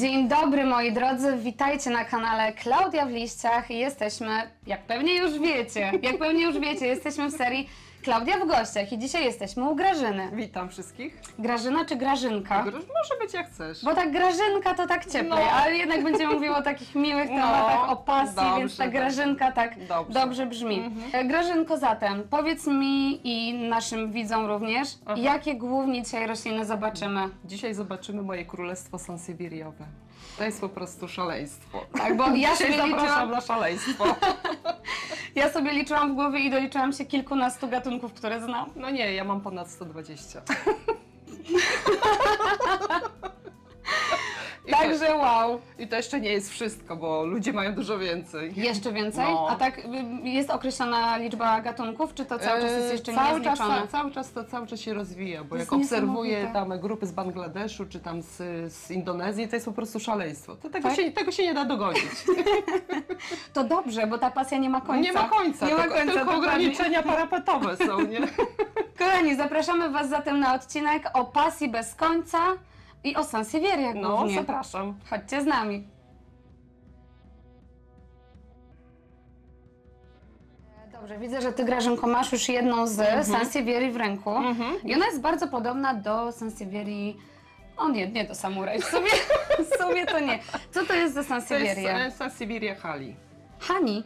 Dzień dobry moi drodzy, witajcie na kanale Klaudia w Liściach. Jesteśmy, jak pewnie już wiecie, jesteśmy w serii Klaudia w gościach i dzisiaj jesteśmy u Grażyny. Witam wszystkich. Grażyna czy Grażynka? Może być jak chcesz. Bo tak Grażynka to tak cieplej, ale jednak będziemy mówiły o takich miłych tematach, o pasji, dobrze, więc ta Grażynka tak dobrze brzmi. Grażynko, zatem powiedz mi i naszym widzom również, jakie głównie dzisiaj rośliny zobaczymy? Dzisiaj zobaczymy moje królestwo sansevieriowe. To jest po prostu szaleństwo. Tak, bo ja sobie zapraszam na szaleństwo. Ja sobie liczyłam w głowie i doliczyłam się kilkunastu gatunków, które znam. No nie, ja mam ponad 120. Także wow. I to jeszcze nie jest wszystko, bo ludzie mają dużo więcej. Jeszcze więcej? No. A tak jest określona liczba gatunków, czy to cały czas jest jeszcze niezliczone? Cały czas się rozwija, bo jest jak obserwuję niesamowite. tam grupy z Bangladeszu, czy tam z Indonezji, to jest po prostu szaleństwo. To tego się nie da dogonić. To dobrze, bo ta pasja nie ma końca. Nie ma końca, Nie ma tylko dokładnie. ograniczenia parapetowe są, nie? Kochani, zapraszamy Was zatem na odcinek o pasji bez końca i o sansevieriach No, głównie. zapraszam. Chodźcie z nami. Dobrze, widzę, że Ty, Grażynko, masz już jedną z sansevierii w ręku. I ona jest bardzo podobna do sansevierii... O nie do samuraj, w sumie to nie. Co to jest za To sansevieria? jest sansevieria Hali. Hani.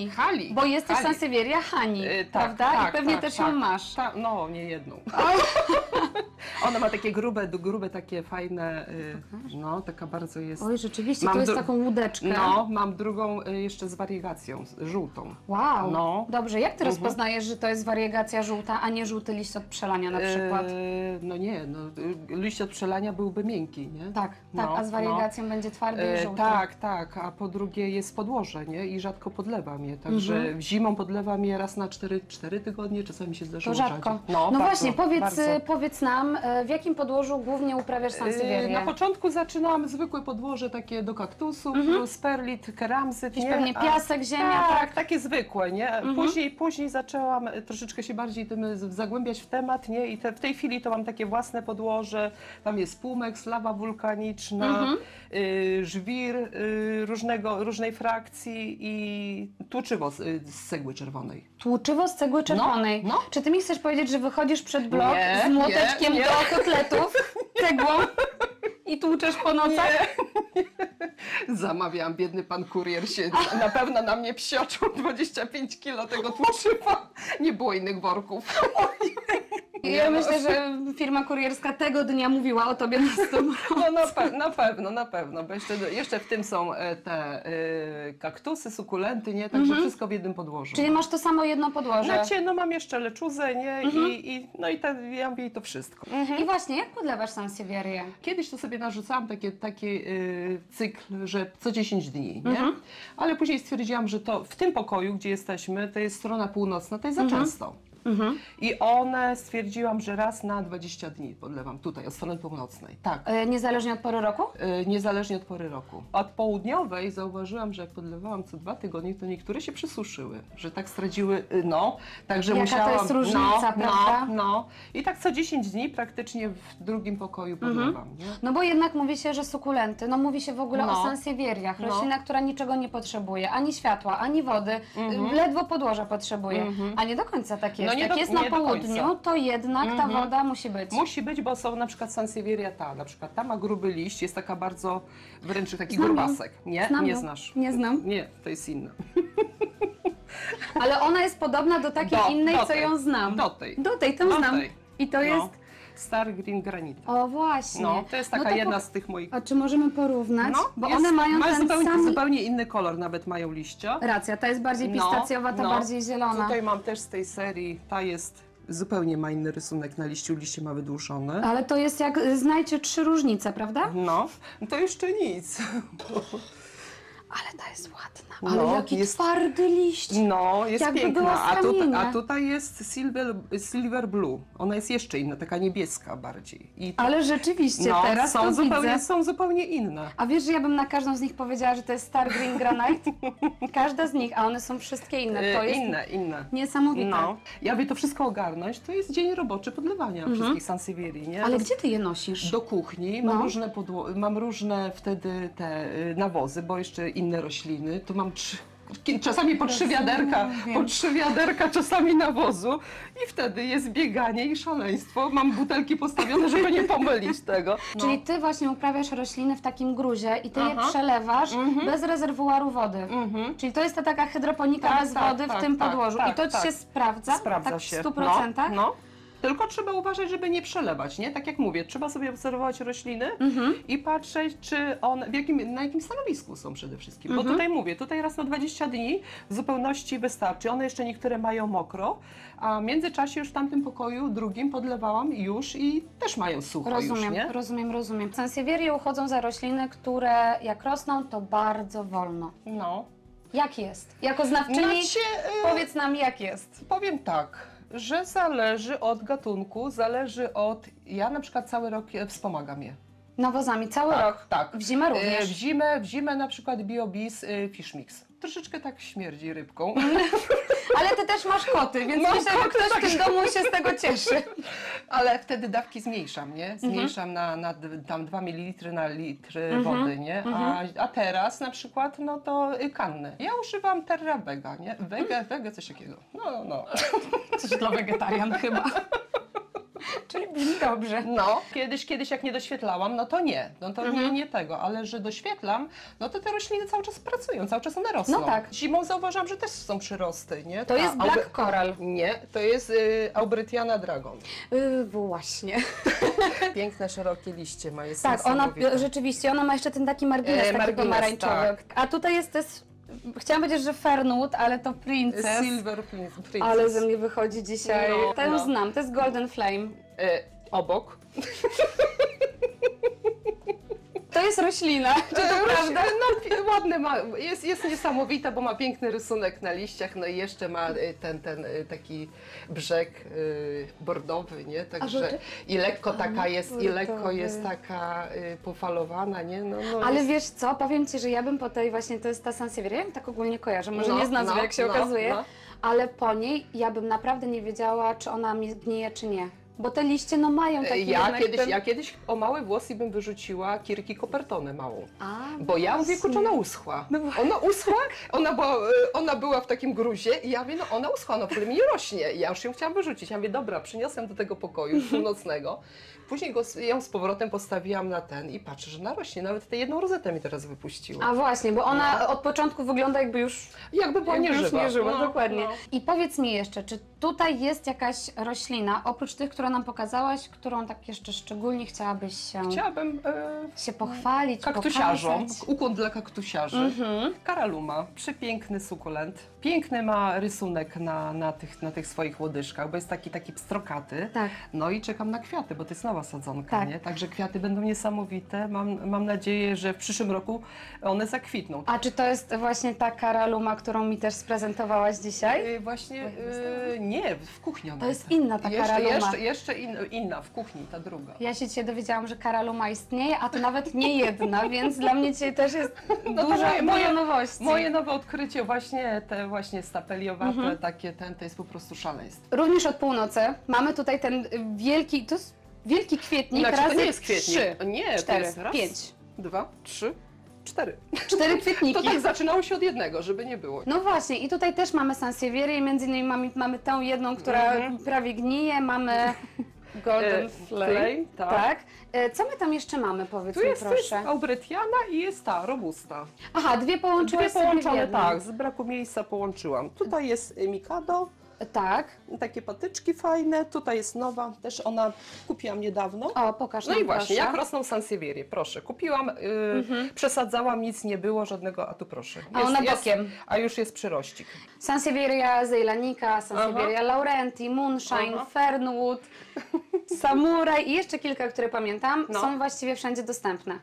Hali. Bo jest też Hali. sansevieria Hani, prawda? Tak, I pewnie też ją masz. No, nie jedną. Ona ma takie grube, takie fajne, no, taka bardzo jest... Oj, rzeczywiście, to jest taką łódeczkę. No, mam drugą jeszcze z wariegacją, żółtą. Wow, no. Dobrze, jak Ty rozpoznajesz, że to jest wariegacja żółta, a nie żółty liść od przelania na przykład? No nie, liść od przelania byłby miękki, nie? Tak, a z wariegacją będzie twardy i żółty. Tak, a po drugie jest podłoże, nie? I rzadko podlewam je, także zimą podlewam je raz na 4 tygodnie, czasami się zdarzyło To rzadko. rzadziej. No bardzo, właśnie, bardzo. powiedz nam, w jakim podłożu głównie uprawiasz sansevierię? Na początku zaczynałam zwykłe podłoże takie do kaktusów, plus perlit, keramzyt, Jakiś pewnie piasek, ziemia, tak, takie zwykłe, nie? Później zaczęłam troszeczkę się bardziej tym zagłębiać w temat, nie? I w tej chwili to mam takie własne podłoże, tam jest pumex, lawa wulkaniczna, żwir różnej frakcji i tłuczywo z cegły czerwonej. Tłuczywo z cegły czerwonej. No. Czy Ty mi chcesz powiedzieć, że wychodzisz przed blok Nie, z młoteczkiem nie. do kotletów, cegłą i tłuczesz po nocach? Zamawiałam, biedny pan kurier się na pewno na mnie psioczył 25 kilo tego tłuczywa. Nie było innych worków. Ja myślę, że firma kurierska tego dnia mówiła o Tobie na 100%. No na pewno, bo jeszcze w tym są te kaktusy, sukulenty, nie? Także wszystko w jednym podłożu. Czyli masz to samo jedno podłoże. No mam jeszcze leczuzę, nie? Ja mówię, i to wszystko. I właśnie, jak podlewasz sansevierię? Kiedyś to sobie narzucałam taki cykl, że co 10 dni, nie? Ale później stwierdziłam, że to w tym pokoju, gdzie jesteśmy, to jest strona północna, to jest za często. I stwierdziłam, że raz na 20 dni podlewam tutaj, od strony północnej. Tak. Niezależnie od pory roku? Niezależnie od pory roku. Od południowej zauważyłam, że jak podlewałam co 2 tygodnie, to niektóre się przysuszyły, że tak straciły, także Jaka musiałam... to jest różnica, prawda? I tak co 10 dni praktycznie w drugim pokoju podlewam. Nie? No bo jednak mówi się, że sukulenty, mówi się w ogóle o sansevieriach, roślina, która niczego nie potrzebuje, ani światła, ani wody, ledwo podłoża potrzebuje, a nie do końca tak jest. Jak jest na południu, to jednak ta woda musi być. Musi być, bo są na przykład sansevieria na przykład ta ma gruby liść, jest taka bardzo, wręcz taki grubasek. Nie? Nie znasz? Nie znam. Nie, to jest inna. Ale ona jest podobna do takiej innej, co ją znam. Do tej, tę znam. I to jest... Star Green Granite. O właśnie. To jest taka jedna z tych moich... A czy możemy porównać? Bo one mają ten zupełnie inny kolor, nawet mają liścia. Racja, ta jest bardziej pistacjowa, ta bardziej zielona. Tutaj mam też z tej serii, ta jest zupełnie ma inny rysunek na liściu, liście ma wydłużone. Ale to jest jak, znajdźcie 3 różnice, prawda? No, to jeszcze nic. Ale ta jest ładna. Ale jaki twardy liść. No, jest jakby piękna. A tutaj jest silver blue. Ona jest jeszcze inna, taka niebieska bardziej. Ale rzeczywiście, teraz to widzę. Są zupełnie inne. A wiesz, że ja bym na każdą z nich powiedziała, że to jest Star Green Granite? Każda z nich, a one są wszystkie inne. To jest inne. Niesamowite. No. Ja by to wszystko ogarnąć, to jest dzień roboczy podlewania wszystkich sansevierii, nie? Ale gdzie ty je nosisz? Do kuchni. Mam różne wtedy te nawozy, bo jeszcze inne rośliny. Tu mam czasami po 3 wiaderka czasami nawozu i wtedy jest bieganie i szaleństwo. Mam butelki postawione, żeby nie pomylić tego. Czyli ty właśnie uprawiasz rośliny w takim gruzie i ty je przelewasz bez rezerwuaru wody. Czyli to jest ta taka hydroponika bez wody w tym podłożu. I to ci się sprawdza? Sprawdza się. W 100%? No. Tylko trzeba uważać, żeby nie przelewać, nie? Tak jak mówię, trzeba sobie obserwować rośliny i patrzeć, czy na jakim stanowisku są przede wszystkim. Bo tutaj mówię, tutaj raz na 20 dni w zupełności wystarczy. One jeszcze niektóre mają mokro, a w międzyczasie już w tamtym pokoju drugim podlewałam już i też mają sucho już, nie? Rozumiem. Sansevierie uchodzą za rośliny, które jak rosną, to bardzo wolno. No. Jak jest? Jako znawczyni powiedz nam, jak jest. Powiem tak, że zależy od gatunku, ja na przykład cały rok wspomagam je. Nawozami cały rok? Tak. W zimę również? W zimę na przykład BioBiz Fish Mix. Troszeczkę tak śmierdzi rybką. Ale ty też masz koty, więc myślę, że ktoś w tym domu się z tego cieszy. Ale wtedy dawki zmniejszam, nie? Zmniejszam na tam 2 ml na litr wody, nie? A teraz na przykład, no to kannę. Ja używam Terra Vega, nie? Wege, coś takiego. No. Coś dla wegetarian chyba. Czyli brzmi dobrze. No, kiedyś jak nie doświetlałam, no to nie. No to nie tego, ale że doświetlam, no to te rośliny cały czas pracują, cały czas one rosną. No tak. Zimą zauważam, że też są przyrosty, nie? To jest Black Coral. Nie, to jest Aubretiana Dragon. Właśnie. Piękne, szerokie liście ma, jest tak, rzeczywiście, ona ma jeszcze ten taki margines, taki pomarańczowy. Tak. A tutaj jest chciałam powiedzieć, że Fernwood, ale to Princess. Silver Princess. Ale ze mnie wychodzi dzisiaj. Tę znam, to jest Golden Flame. Obok. To jest roślina, czy to prawda? No, ładne ma, jest niesamowita, bo ma piękny rysunek na liściach, no i jeszcze ma ten taki brzeg bordowy, nie? Także i lekko taka jest taka pofalowana, nie? No, ale wiesz co, powiem Ci, że ja bym po tej właśnie, to jest ta Sansevieria, ja ją tak ogólnie kojarzę, może nie z nazwy, jak się okazuje, ale po niej ja bym naprawdę nie wiedziała, czy ona mi gnije, czy nie. Bo te liście no mają taki ja kiedyś o małe włosy bym wyrzuciła Kirki Coppertone małą. Bo ja mówię, kurczę, ona uschła. Ona uschła, ona była w takim gruzie i ja mówię, no ona uschła, no w ogóle mi nie rośnie. Ja już ją chciałam wyrzucić. Ja mówię, dobra, przyniosłem do tego pokoju północnego. Później ją z powrotem postawiłam na ten i patrzę, że narośnie. Nawet tę jedną rozetę mi teraz wypuściła. A właśnie, bo ona od początku wygląda jakby była nieżywa. Dokładnie. I powiedz mi jeszcze, czy tutaj jest jakaś roślina, oprócz tych, które nam pokazałaś, którą tak jeszcze szczególnie chciałabyś się pochwalić, kaktusiarzom. pokazać? Ukłon dla kaktusiarzy. Karaluma, przepiękny sukulent. Piękny ma rysunek na tych swoich łodyżkach, bo jest taki pstrokaty. Tak. No i czekam na kwiaty, bo to jest nowa sadzonka, nie? Także kwiaty będą niesamowite. Mam nadzieję, że w przyszłym roku one zakwitną. A czy to jest właśnie ta karaluma, którą mi też sprezentowałaś dzisiaj? Nie, w kuchni ona to jest inna ta karaluma. Jeszcze inna, w kuchni, ta druga. Ja się dzisiaj dowiedziałam, że karaluma istnieje, a to nawet nie jedna, więc dla mnie dzisiaj też jest dużo nowości. Moje nowe odkrycie te właśnie stapeliowate, to jest po prostu szaleństwo. Również od północy mamy tutaj ten wielki, to jest wielki kwietnik, to nie jest kwietnik. 3, nie, 4, to jest raz, 5, 2, 3, 4. 4 kwietniki. To tak zaczynało się od jednego, żeby nie było. No właśnie, i tutaj też mamy Sansevierię i między innymi mamy tę jedną, która prawie gnije, mamy Golden Flame. Tak. Co my tam jeszcze mamy, powiedz mi proszę? Tu jest Aubretiana i jest ta Robusta. Aha, dwie połączyłaś sobie w jedną. Tak, z braku miejsca połączyłam. Tutaj jest Mikado. Tak. Takie patyczki fajne. Tutaj jest nowa, też ona kupiłam niedawno. O, pokaż nam, no i właśnie, proszę. jak rosną Sansevierie, proszę. Kupiłam, przesadzałam, nic nie było, żadnego, a tu proszę. A ona bokiem. A już jest przyrościk. Sansevieria Zeylanica, Sansevieria Laurenti, Moonshine, Fernwood, Samurai i jeszcze kilka, które pamiętam, są właściwie wszędzie dostępne.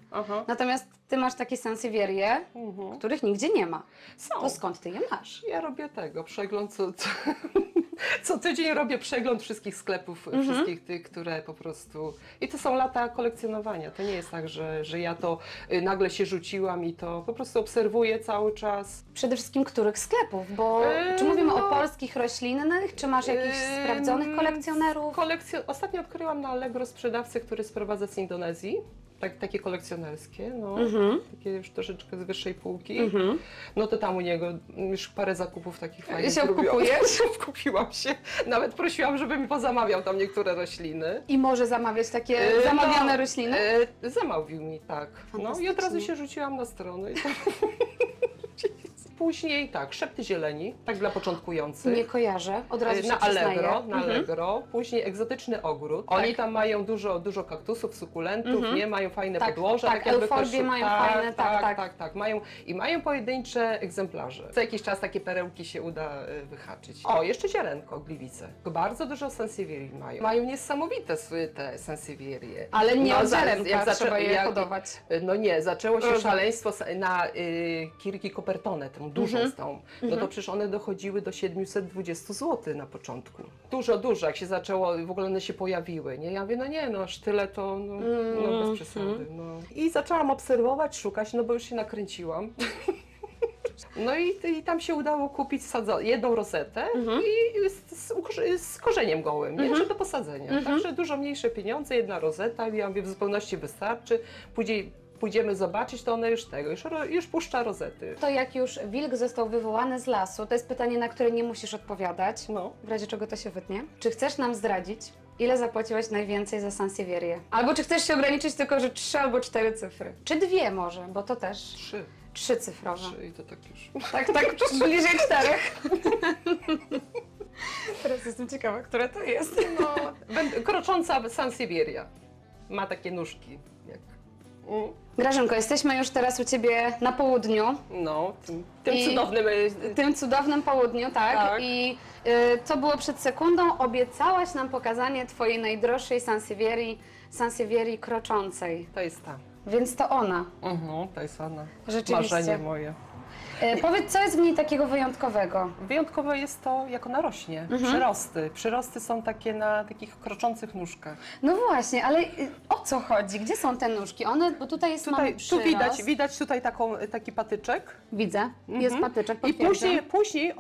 Natomiast ty masz takie sansevierie, których nigdzie nie ma. Są. To skąd ty je masz? Ja robię przegląd co tydzień robię przegląd wszystkich sklepów, wszystkich tych, które po prostu... I to są lata kolekcjonowania. To nie jest tak, że ja to nagle się rzuciłam i to po prostu obserwuję cały czas. Przede wszystkim których sklepów? Bo czy mówimy o polskich roślinnych, czy masz jakichś sprawdzonych kolekcjonerów? Ostatnio odkryłam na Allegro sprzedawcę, który sprowadza z Indonezji. Takie kolekcjonerskie, no, takie już troszeczkę z wyższej półki. No to tam u niego już parę zakupów takich fajnych się kupujesz? Kupiłam się. Nawet prosiłam, żeby mi pozamawiał tam niektóre rośliny. I może zamawiać takie zamawiane rośliny? Zamówił mi, tak. No i od razu się rzuciłam na stronę. Później tak, szepty zieleni, tak dla początkujących. Nie kojarzę, od razu się na przyznaję. Na Allegro. Później egzotyczny ogród. Oni tam mają dużo kaktusów, sukulentów, nie? Mają fajne podłoża. Tak, euforbie mają fajne, tak. Mają pojedyncze egzemplarze. Co jakiś czas takie perełki się uda wyhaczyć. O, jeszcze ziarenko, gliwice. Bardzo dużo sansevierii mają. Mają niesamowite te sansevierie. Ale nie od ziarenka trzeba je hodować. No nie, zaczęło się szaleństwo na kirki Copertone, tą dużą z tą. No to przecież one dochodziły do 720 zł na początku. Dużo, jak się zaczęło, w ogóle one się pojawiły, nie? Ja mówię, no nie, no aż tyle to, no bez przesady, no. I zaczęłam obserwować, szukać, no bo już się nakręciłam. No i tam się udało kupić jedną rozetę i z korzeniem gołym, nie? Że do posadzenia. Także dużo mniejsze pieniądze, jedna rozeta, ja mówię, w zupełności wystarczy. Pójdziemy zobaczyć, to one już puszcza rozety. To jak już wilk został wywołany z lasu, to jest pytanie, na które nie musisz odpowiadać, no. W razie czego to się wytnie. Czy chcesz nam zdradzić, ile zapłaciłaś najwięcej za sansevierię? Albo czy chcesz się ograniczyć tylko, że 3 albo 4 cyfry? Czy 2 może, bo to też... 3. 3 cyfrowe. 3 i to tak już... Tak, bliżej 4. Teraz jestem ciekawa, które to jest. No, krocząca sansevieria. Ma takie nóżki, jak... Grażynko, jesteśmy już teraz u Ciebie na południu. No, tym cudownym południu, tak. I co było przed sekundą? Obiecałaś nam pokazanie Twojej najdroższej sansevierii kroczącej. To jest ta. Więc to ona. To jest ona. Rzeczywiście. Marzenie moje. Powiedz, co jest w niej takiego wyjątkowego? Wyjątkowe jest to, jak ona rośnie. Przyrosty są takie na takich kroczących nóżkach. No właśnie, ale o co chodzi? Gdzie są te nóżki? Bo tutaj mamy przyrost. Tu widać tutaj taki patyczek. Widzę, jest patyczek, I później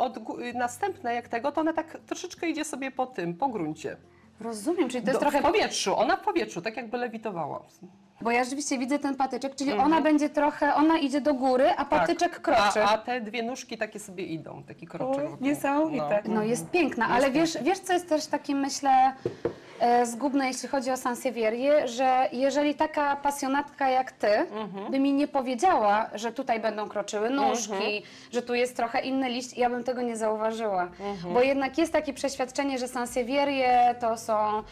następne jak tego, to ona tak troszeczkę idzie sobie po gruncie. Rozumiem, czyli to jest trochę... W powietrzu, ona w powietrzu, tak jakby lewitowała. Bo ja rzeczywiście widzę ten patyczek, czyli ona będzie ona idzie do góry, a patyczek kroczy. A te 2 nóżki takie sobie idą, taki kroczek. Niesamowite. No jest piękna, ale wiesz, co jest też takie, myślę, zgubne, jeśli chodzi o sansevierię, że jeżeli taka pasjonatka jak ty by mi nie powiedziała, że tutaj będą kroczyły nóżki, że tu jest trochę inny liść, ja bym tego nie zauważyła. Bo jednak jest takie przeświadczenie, że sansevierie to są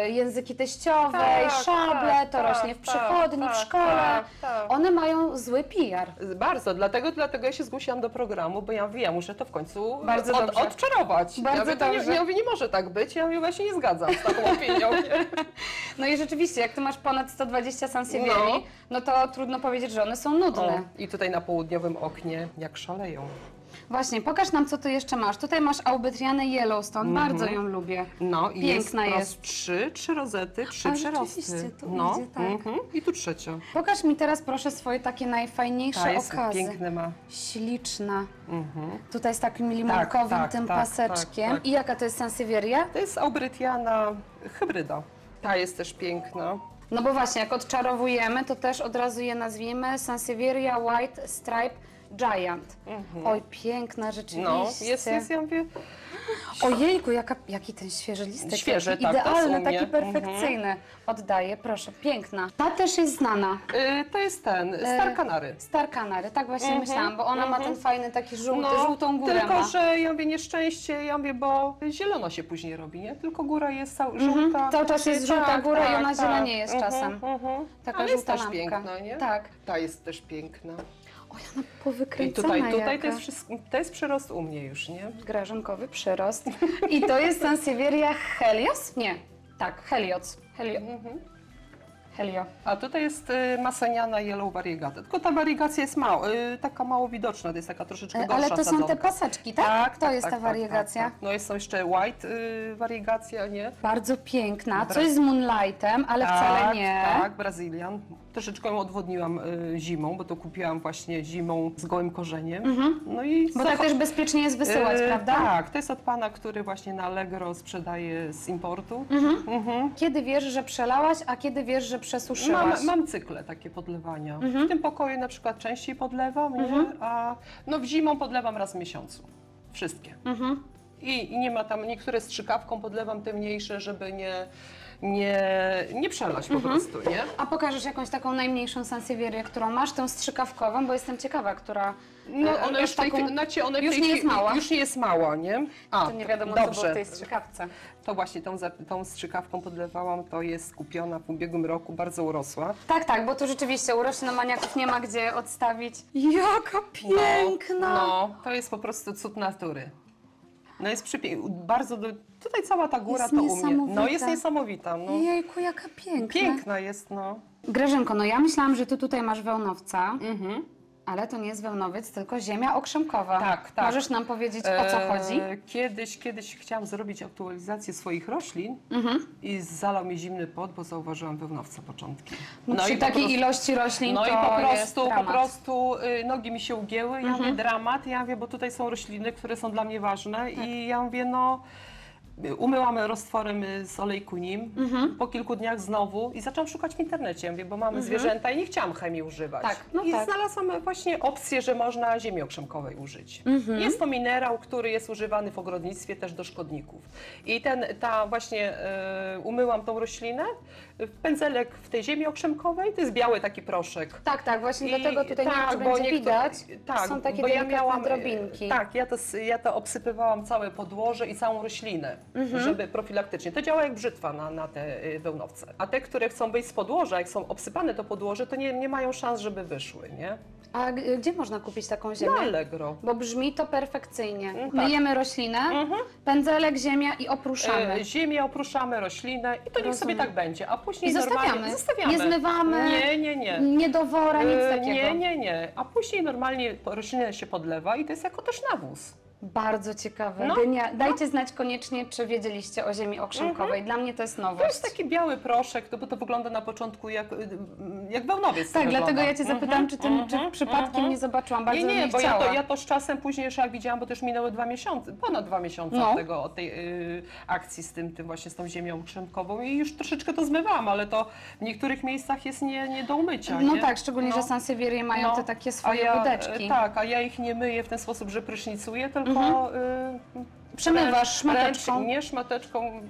języki teściowej, szable, to rośnie w przychodni, w szkole. One mają zły PR. Bardzo, dlatego ja się zgłosiłam do programu, bo ja muszę to w końcu odczarować. Bardzo dobrze. Ja mówię, nie może tak być, ja mówię, ja się nie zgadzam z taką opinią. No i rzeczywiście, jak ty masz ponad 120 sansevierii, no to trudno powiedzieć, że one są nudne. I tutaj na południowym oknie, jak szaleją. Właśnie, pokaż nam, co tu jeszcze masz. Tutaj masz Aubetrianę Yellowstone, bardzo ją lubię. No i piękna jest. 3 rozety, 3 przyrosty. Tu idzie, tak. I tu trzecia. Pokaż mi teraz proszę swoje takie najfajniejsze okazy. Piękne ma. Śliczna. Tutaj z takim limonkowym tym paseczkiem. Tak. I jaka to jest sansevieria? To jest Aubetriana hybryda. Ta jest też piękna. No bo właśnie, jak odczarowujemy, to też od razu je nazwijmy Sansevieria White Stripe Giant. Oj, piękna rzeczywiście. No, jest, ja mówię... Ojejku, jaki ten świeży listek. Świeży, taki idealny, taki perfekcyjny. Oddaję, proszę, piękna. Ta też jest znana. To jest Star Canary. Star Canary, tak właśnie myślałam, bo ona ma ten fajny taki żółtą górę. Tylko, że ja mówię, nieszczęście, bo zielono się później robi, nie? Tylko góra jest żółta. Cały czas jest żółta góra i ona zielenie jest czasem. Taka ale jest żółta też lampka. piękna, nie? Tak. Ta jest też piękna. Oj, ona powykręcona I tutaj jaka. to jest przyrost u mnie już, nie? Grażynkowy przyrost. I to jest Sansevieria Helios? Nie. Tak, Helioc. Helio. A tutaj jest Masaniana Yellow Variegata. Tylko ta wariegacja jest taka mało widoczna, to jest taka troszeczkę gorsza Ale to są sadzonka. te paseczki, tak? Tak, To jest ta wariegacja. No jest jeszcze white wariegacja, nie? Bardzo piękna, coś z Moonlightem, ale wcale nie. Tak, Brazilian. Troszeczkę ją odwodniłam zimą, bo to kupiłam właśnie zimą z gołym korzeniem. No i Bo tak też bezpiecznie jest wysyłać, prawda? Tak, to jest od pana, który właśnie na Allegro sprzedaje z importu. Kiedy wiesz, że przelałaś, a kiedy wiesz, że przesuszyłaś? Mam cykle takie podlewania. W tym pokoju na przykład częściej podlewam, nie? A no w zimą podlewam raz w miesiącu. Wszystkie. I nie ma tam, niektóre strzykawką podlewam, te mniejsze, żeby nie przelać po prostu, nie? A pokażesz jakąś taką najmniejszą sansevierię, którą masz, tą strzykawkową, bo jestem ciekawa, która... No ona już już nie jest mała. Już nie jest mała, nie? A, to nie wiadomo, co było w tej strzykawce. To właśnie tą strzykawką podlewałam, to jest kupiona w ubiegłym roku, bardzo urosła. Tak, bo tu rzeczywiście u roślinomaniaków nie ma gdzie odstawić. Jaka piękna! No, to jest po prostu cud natury. No jest bardzo, tutaj cała ta góra jest to u mnie. No jest niesamowita. No. Jejku, jaka piękna. Piękna jest, no. Grażynko, no ja myślałam, że ty tutaj masz wełnowca, ale to nie jest wełnowiec, tylko ziemia okrzemkowa. Tak. Możesz nam powiedzieć, o co chodzi? Kiedyś chciałam zrobić aktualizację swoich roślin i zalał mi zimny pot, bo zauważyłam wełnowca początki. No przy takiej ilości roślin no to i po jest prostu nogi mi się ugięły, ja mówię dramat, ja mówię, bo tutaj są rośliny, które są dla mnie ważne i ja mówię, no umyłam roztworem z olejku nim, po kilku dniach znowu i zaczęłam szukać w internecie, mówię, bo mamy zwierzęta i nie chciałam chemii używać. I znalazłam właśnie opcję, że można ziemi okrzemkowej użyć. Jest to minerał, który jest używany w ogrodnictwie też do szkodników. I umyłam tą roślinę, pędzelek w tej ziemi okrzemkowej, to jest biały taki proszek. Tak, właśnie dlatego tutaj nie wiem, czy będzie widać, są takie delikatne drobinki. Tak, ja to obsypywałam całe podłoże i całą roślinę, żeby profilaktycznie. To działa jak brzytwa na te wełnowce. A te, które chcą wyjść z podłoża, jak są obsypane to podłoże, to nie mają szans, żeby wyszły, nie? A gdzie można kupić taką ziemię? Na Allegro. Bo brzmi to perfekcyjnie. Myjemy roślinę, pędzelek, ziemia i opruszamy. Ziemię, opruszamy roślinę i to niech sobie tak będzie. A później I zostawiamy. Nie zmywamy. Nie. Nie do wora, nic takiego. Nie. A później normalnie roślinę się podlewa i to jest jako też nawóz. Bardzo ciekawe. No, Dajcie znać koniecznie, czy wiedzieliście o ziemi okrzemkowej. Dla mnie to jest nowość. To jest taki biały proszek, bo to wygląda na początku jak wełnowiec. Tak, dlatego ja Cię zapytałam, czy przypadkiem nie zobaczyłam. Bardzo Nie, bo chciała. ja to z czasem później już jak widziałam, bo to już minęły 2 miesiące, ponad 2 miesiące od tej akcji z tym właśnie z tą ziemią okrzemkową i już troszeczkę to zmywałam, ale to w niektórych miejscach jest nie do umycia. No nie? tak, szczególnie, że sansevierie mają te takie swoje łódeczki. Tak, a ja ich nie myję w ten sposób, że prysznicuję, tylko przemywasz szmateczką. Nie szmateczką,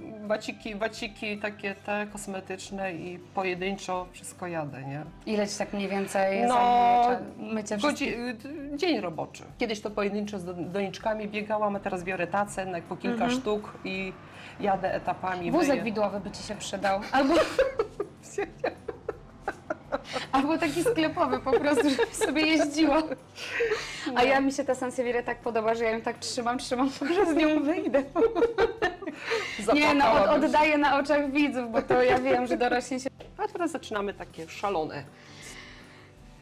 waciki takie te kosmetyczne i pojedynczo wszystko jadę, nie? Ile Ci tak mniej więcej mycie dzień roboczy. Kiedyś to pojedynczo z doniczkami biegałam, a teraz biorę tacę po kilka sztuk i jadę etapami. Wózek widłowy by Ci się przydał. Albo taki sklepowy po prostu, żeby sobie jeździła. A ja mi się ta sansevieria tak podoba, że ja ją tak trzymam, może z nią wyjdę. Nie, no oddaję na oczach widzów, bo to ja wiem, że dorośli się... A teraz zaczynamy takie szalone.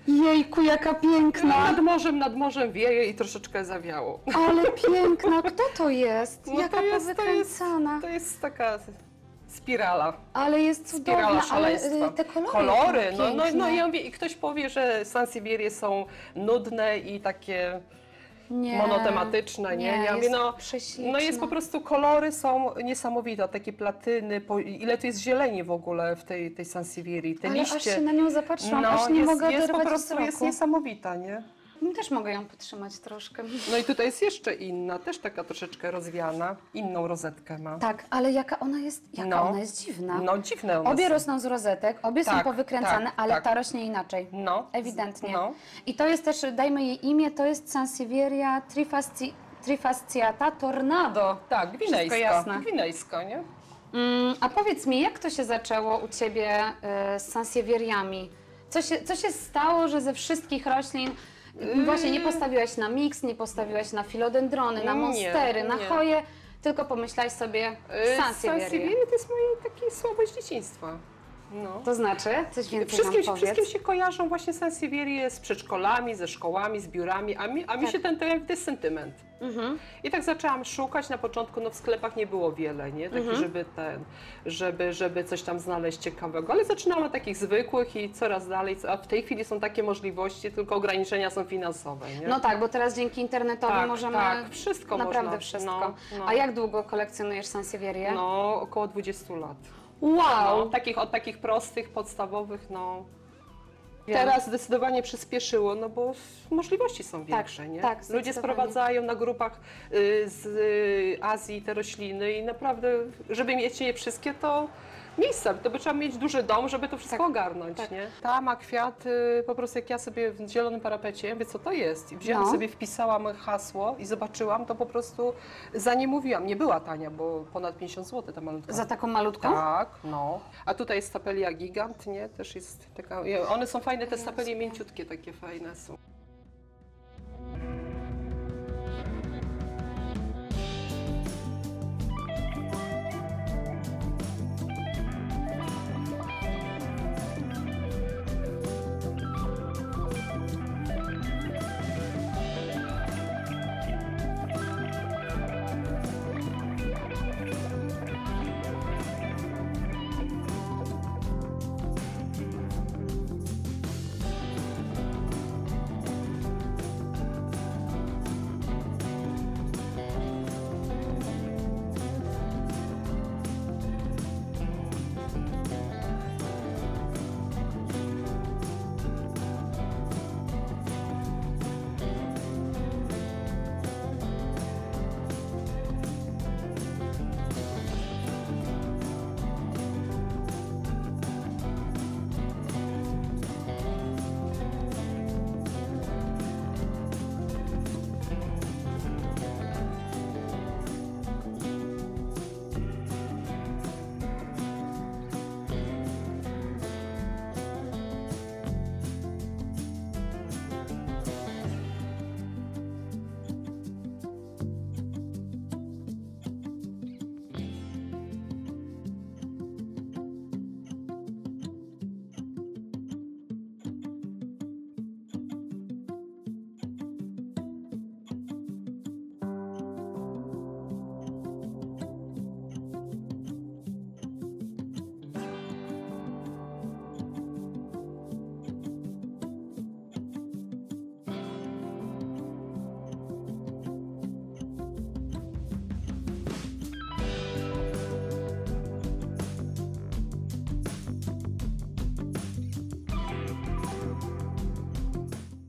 Jejku, jaka piękna! Nad morzem wieje i troszeczkę zawiało. Ale piękna! Kto to jest? No jaka powykręcana. To jest taka... spirala. Ale jest cudowna, ale te kolory no ja mówię, i ktoś powie, że sansevierie są nudne i takie monotematyczne, nie? Ja mówię, jest po prostu, kolory są niesamowite, takie platyny, ile tu jest zieleni w ogóle w tej sansevierii, te liście. Aż się na nią zapatrzyłam, aż nie mogę oderwać wzroku. Jest niesamowita, nie? Też mogę ją podtrzymać troszkę. No i tutaj jest jeszcze inna, też taka troszeczkę rozwiana, inną rozetkę ma. Tak, ale jaka ona jest dziwna. No dziwne one Obie są. rosną z rozetek, obie są powykręcane, ale ta rośnie inaczej. No. Ewidentnie. I to jest też, dajmy jej imię, to jest Sansevieria trifasciata tornado. Tak, gwinejska, nie? A powiedz mi, jak to się zaczęło u Ciebie z sansevieriami? Co się stało, że ze wszystkich roślin właśnie nie postawiłaś na miks, nie postawiłaś na filodendrony, na monstery, na choje, tylko pomyślałaś sobie sansevierie. Sansevierie to jest moja taka słabość dzieciństwa. No. To znaczy? Coś więcej nam powiedz. Wszystkim się kojarzą właśnie sansevierie z przedszkolami, ze szkołami, z biurami, a mi się to jest sentyment. I tak zaczęłam szukać, na początku w sklepach nie było wiele, nie? Taki, żeby coś tam znaleźć ciekawego, ale zaczynałam od takich zwykłych i coraz dalej, a w tej chwili są takie możliwości, tylko ograniczenia są finansowe, nie? No tak, bo teraz dzięki internetowi możemy wszystko naprawdę można. wszystko. A jak długo kolekcjonujesz sansevierie? No, około 20 lat. Wow! Od takich prostych, podstawowych, Teraz zdecydowanie przyspieszyło, no bo możliwości są większe, nie? Tak, ludzie sprowadzają na grupach z Azji te rośliny i naprawdę, żeby mieć je wszystkie, to miejsca, to by trzeba mieć duży dom, żeby to wszystko ogarnąć, nie? Ta ma kwiat, po prostu jak ja sobie w zielonym parapecie, wie co to jest, i wzięłam sobie, wpisałam hasło i zobaczyłam, to po prostu za nie mówiłam. Nie była tania, bo ponad 50 zł ta malutka. Za taką malutką? Tak, A tutaj jest stapelia gigant, nie? Też jest taka, one są fajne, te stapelie mięciutkie, takie fajne są.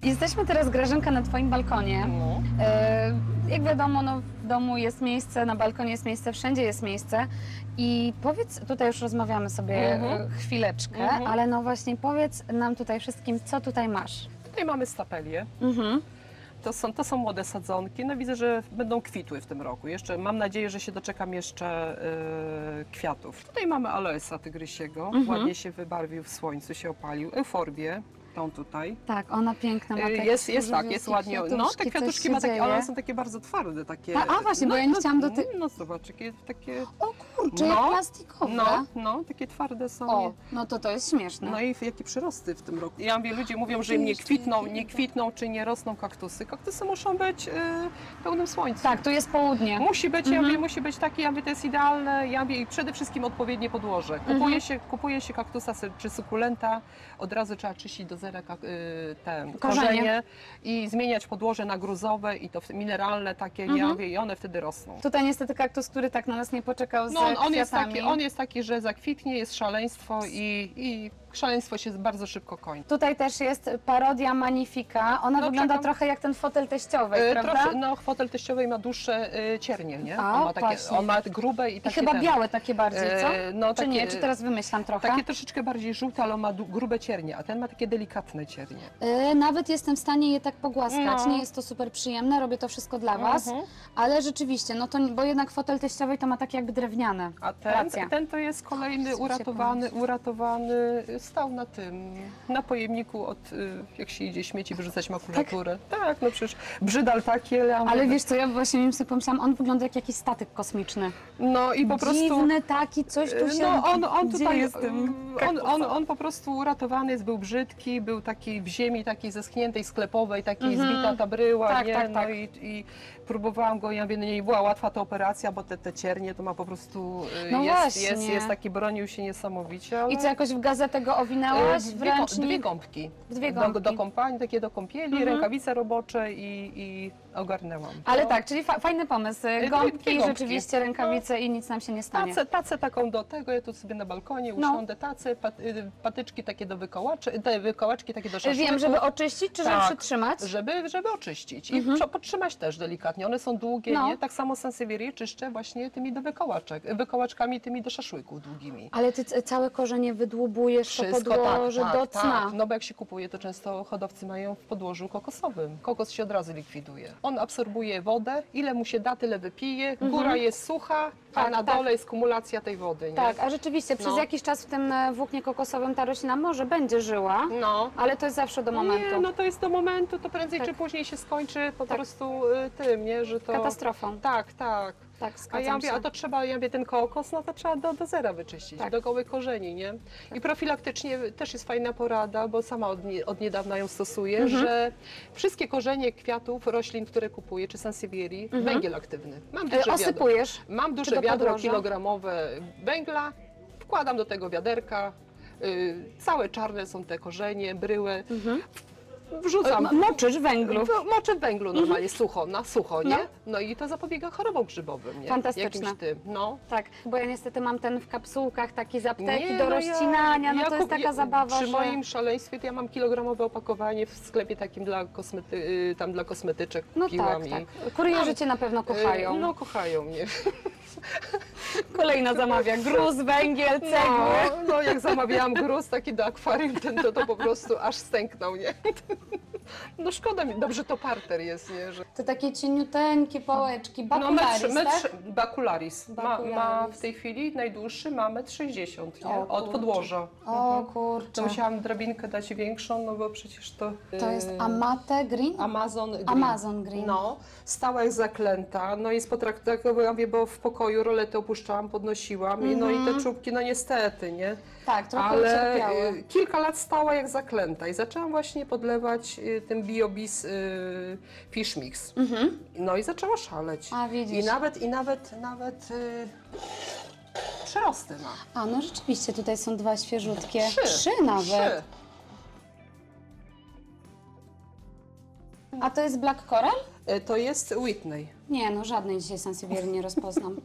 Jesteśmy teraz, Grażynka, na Twoim balkonie. Jak wiadomo, w domu jest miejsce, na balkonie jest miejsce, wszędzie jest miejsce. I powiedz, tutaj już rozmawiamy sobie chwileczkę, ale właśnie powiedz nam tutaj wszystkim, co tutaj masz. Tutaj mamy stapelię. To są młode sadzonki. No widzę, że będą kwitły w tym roku. Jeszcze mam nadzieję, że się doczekam jeszcze kwiatów. Tutaj mamy aloesa tygrysiego. Ładnie się wybarwił w słońcu, się opalił. Euforbię. Tą tutaj. Tak, ona piękna ma takie jest ładnie. No, te kwiatuszki ma takie, one są takie bardzo twarde, takie. Właśnie, bo ja nie chciałam No zobacz, takie. O kurczę, jak plastikowe. Takie twarde są. No to jest śmieszne. No i jakie przyrosty w tym roku. Ja mówię, ludzie mówią, że im nie kwitną, czy nie rosną kaktusy. Kaktusy muszą być w pełnym słońcu. Tak, tu jest południe. Musi być, ja mówię, musi być takie, ja mówię, to jest idealne. Ja mówię, i przede wszystkim odpowiednie podłoże. Kupuje się kaktusa czy sukulenta, od razu trzeba czyścić do zera korzenie i zmieniać podłoże na gruzowe i to mineralne takie, ja mówię, i one wtedy rosną. Tutaj niestety kaktus, który tak na nas nie poczekał z kwiatami. On jest taki, że zakwitnie, jest szaleństwo i szaleństwo się bardzo szybko kończy. Tutaj też jest parodia Magnifica. Ona wygląda trochę jak ten fotel teściowej, prawda? Fotel teściowej ma dłuższe ciernie, nie? On ma grube i takie. I chyba białe takie bardziej, co? Czy nie? Czy teraz wymyślam trochę? Takie troszeczkę bardziej żółte, ale on ma grube ciernie, a ten ma takie delikatne ciernie. Nawet jestem w stanie je tak pogłaskać. Nie jest to super przyjemne, robię to wszystko dla Was, ale rzeczywiście, bo jednak fotel teściowej to ma takie jakby drewniane. A ten to jest kolejny uratowany stał na tym, na pojemniku jak się idzie śmieci wyrzucać makulaturę. Tak, no przecież brzydal taki, ale wiesz co, ja właśnie sobie pomyślałam, on wygląda jak jakiś statek kosmiczny. No i po prostu... Dziwny taki, coś tu się on tutaj jest tym. on po prostu uratowany jest, był brzydki, był taki w ziemi, takiej zeschniętej, sklepowej, takiej zbita ta bryła, Tak, nie? tak, No tak. i próbowałam go, ja mówię, no nie była łatwa ta operacja, bo te ciernie to ma po prostu, No jest taki, bronił się niesamowicie. Ale... I co, jakoś w gazetę go owinęłaś w ręcznik? Dwie gąbki. Dwie gąbki. Do kąpani, takie do kąpieli, rękawice robocze i ogarnęłam. Ale No. tak, czyli fajny pomysł. Dwie Gąbki, gąbki. rzeczywiście, rękawice i nic nam się nie stanie. Tacę taką do tego, ja tu sobie na balkonie usiądę, tacę, patyczki takie do wykołaczki takie do szaszłyku. Wiem, żeby oczyścić, czy żeby przytrzymać? Żeby oczyścić i podtrzymać też delikatnie. One są długie, nie? Tak samo sansevierie czyszczę właśnie tymi do wykołaczkami tymi do szaszłyków długimi. Ale ty całe korzenie wydłubujesz, to podłoże do cna. Tak. No bo jak się kupuje, to często hodowcy mają w podłożu kokosowym. Kokos się od razu likwiduje. On absorbuje wodę, ile mu się da, tyle wypije. Góra jest sucha, a na dole jest kumulacja tej wody. Nie? Tak, a rzeczywiście przez jakiś czas w tym włóknie kokosowym ta roślina może będzie żyła, ale to jest zawsze do momentu. Nie, no to jest do momentu, to prędzej czy później się skończy po prostu tym, nie, że to... Katastrofą. Tak, tak. Tak, A ja mówię, a to trzeba, ten kokos, no to trzeba do zera wyczyścić, do gołych korzeni, nie? I profilaktycznie też jest fajna porada, bo sama od niedawna ją stosuję, że wszystkie korzenie kwiatów, roślin, które kupuję, czy sansevierii, węgiel aktywny. Mam duże osypujesz? Mam duże wiadro kilogramowe węgla, wkładam do tego wiaderka, całe czarne są te korzenie, bryły. Wrzucam. Moczysz węglu. Moczę w węglu normalnie, na sucho, nie? No i to zapobiega chorobom grzybowym, nie? Fantastyczne. No. Tak, bo ja niestety mam ten w kapsułkach, taki z apteki do rozcinania, to jest taka zabawa, Przy moim szaleństwie to ja mam kilogramowe opakowanie w sklepie takim dla kosmetyczek kupiłam. Tak. Kurierzy cię na pewno kochają. No, kochają mnie. Kolejna zamawia gruz, węgiel, cegły. No, jak zamawiałam gruz taki do akwarium, to po prostu aż stęknął, nie? No szkoda mi, dobrze to parter jest, nie? Że... To takie cieniuteńkie pałeczki, bacularis, Bacularis. Ma w tej chwili najdłuższy ma 1,60 m, od podłoża. O kurczę. To musiałam drabinkę dać większą, no bo przecież to... To jest Amate Green? Amazon Green. No, stała jak zaklęta, no jest potraktowana, bo w pokoju rolety opuszczałam, podnosiłam no i te czubki, no niestety, nie? Tak, trochę ale ucierpiały. Kilka lat stała jak zaklęta i zaczęłam właśnie podlewać tym BioBiz Fish Mix. No i zaczęła szaleć. A, widzisz. I nawet przyrosty ma. A, no rzeczywiście, tutaj są dwa świeżutkie. Trzy nawet. 3. A to jest Black Coral? To jest Whitney. Nie, no żadnej dzisiaj sansevierii nie rozpoznam.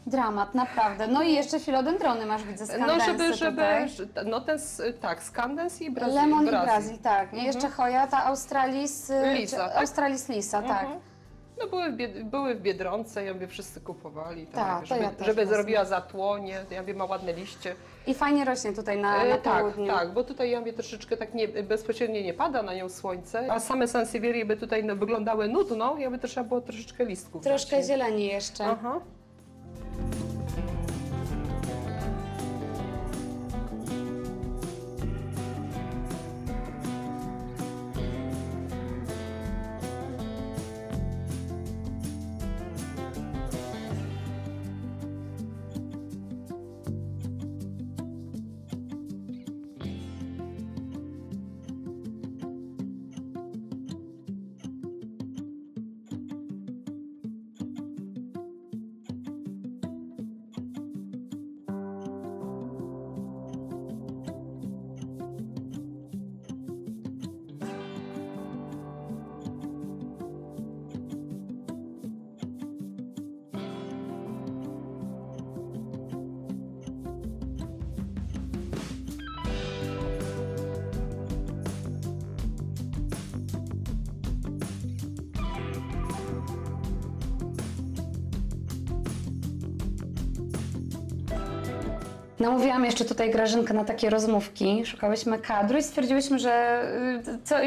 Dramat, naprawdę. No i jeszcze filodendrony masz, widzę, skandensy skandens i Brazil. Lemon i Brazil, tak. I jeszcze Hoja, ta Australis Lisa, tak. No były w Biedronce, ja mówię, wszyscy kupowali, żeby zrobiła zatłonie, ja mówię, ma ładne liście. I fajnie rośnie tutaj na południu. Tak, bo tutaj ja mówię, troszeczkę tak bezpośrednio nie pada na nią słońce, a same sansevierie by tutaj wyglądały nudno, ja by to trzeba było troszeczkę listków. Troszkę zieleni jeszcze. Aha. Namówiłam jeszcze tutaj Grażynkę na takie rozmówki, szukałyśmy kadru i stwierdziłyśmy, że